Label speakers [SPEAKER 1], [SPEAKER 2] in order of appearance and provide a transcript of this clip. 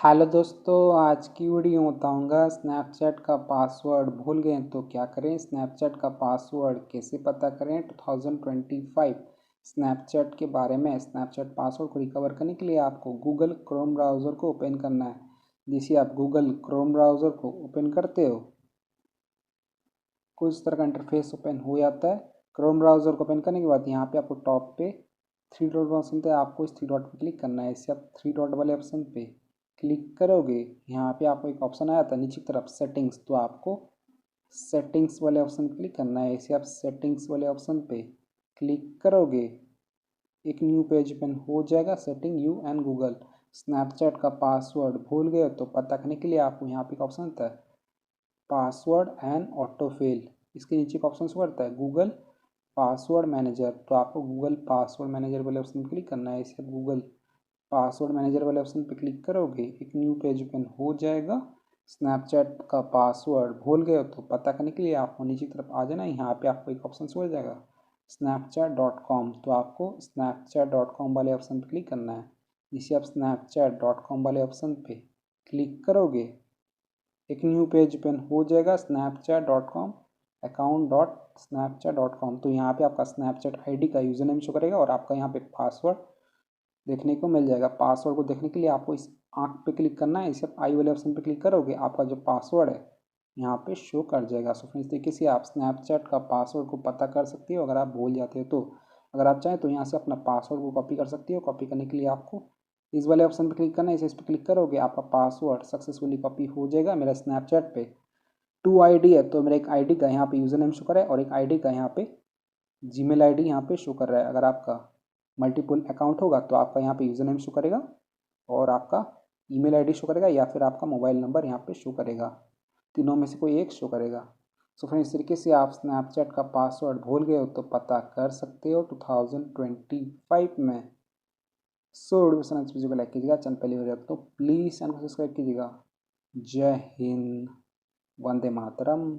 [SPEAKER 1] Hello दोस्तों, आज की वीडियो में बताऊंगा स्नैपचैट का पासवर्ड भूल गए तो क्या करें। स्नैपचैट का पासवर्ड कैसे पता करें 2025 स्नैपचैट के बारे में। स्नैपचैट पासवर्ड को रिकवर करने के लिए आपको गूगल क्रोम ब्राउज़र को ओपन करना है। जिसे आप गूगल क्रोम ब्राउज़र को ओपन करते हो, कुछ तरह का इंटरफेस ओपन हो जाता है। क्रोम ब्राउज़र को ओपन करने के बाद यहाँ पे आपको टॉप पे थ्री डॉट ऑप्शन है, आपको इस थ्री डॉट पे क्लिक करना है। इससे आप थ्री डॉट वाले ऑप्शन पे क्लिक करोगे, यहाँ पे आपको एक ऑप्शन आया था नीचे की तरफ सेटिंग्स, तो आपको सेटिंग्स वाले ऑप्शन पे क्लिक करना है। इसे आप सेटिंग्स वाले ऑप्शन पे क्लिक करोगे, एक न्यू पेज ओपन हो जाएगा। Setting you and Google Snapchat का पासवर्ड भूल गए तो पता करने के लिए आपको यहाँ पे एक ऑप्शन आता है पासवर्ड एंड ऑटोफिल। इसके नीचे एक ऑप्शन करता है गूगल पासवर्ड मैनेजर, तो आपको गूगल पासवर्ड मैनेजर वाले ऑप्शन पर क्लिक करना है। इसे गूगल पासवर्ड मैनेजर वाले ऑप्शन पर क्लिक करोगे, एक न्यू पेज ओपन हो जाएगा। स्नैपचैट का पासवर्ड भूल गए हो तो पता करने के लिए आपको नीचे की तरफ आ जाना है। यहाँ पे आपको एक ऑप्शन हो जाएगा snapchat.com, तो आपको snapchat.com वाले ऑप्शन पर क्लिक करना है। जिसे आप snapchat.com वाले ऑप्शन पे क्लिक करोगे, एक न्यू पेज ओपन हो जाएगा snapchat.com account.snapchat.com। तो यहाँ पे आपका स्नैपचैट आईडी का यूज़र नेम शो करेगा और आपका यहाँ पे पासवर्ड देखने को मिल जाएगा। पासवर्ड को देखने के लिए आपको इस आंख पे क्लिक करना है। इसे आई वाले ऑप्शन पे क्लिक करोगे, आपका जो पासवर्ड है यहाँ पे शो कर जाएगा। सो फ्रेंड्स, इस तरीके से आप स्नैपचैट का पासवर्ड को पता कर सकते हो अगर आप भूल जाते हो तो। अगर आप चाहें तो यहाँ से अपना पासवर्ड को कॉपी कर सकते हो। कॉपी करने के लिए आपको इस वाले ऑप्शन पर क्लिक करना है। इस पर क्लिक करोगे, आपका पासवर्ड सक्सेसफुली कॉपी हो जाएगा। मेरा स्नैपचैट पे 2 आईडी है, तो मेरा एक आईडी का यहाँ पे यूज़र नेम शो कर रहा है और एक आईडी का यहाँ पे जीमेल आईडी यहाँ पे शो कर रहा है। अगर आपका मल्टीपल अकाउंट होगा तो आपका यहाँ पे यूज़र नेम शो करेगा और आपका ईमेल आईडी शो करेगा या फिर आपका मोबाइल नंबर यहाँ पे शो करेगा। तीनों में से कोई एक शो करेगा। सो फ्रेंड्स, इस तरीके से आप स्नैपचैट का पासवर्ड भूल गए हो तो पता कर सकते हो 2025 में। सो वीडियो को लाइक कीजिएगा, चैनल पहली बार तो प्लीज़ चैनल को सब्सक्राइब कीजिएगा। जय हिंद, वंदे मातरम।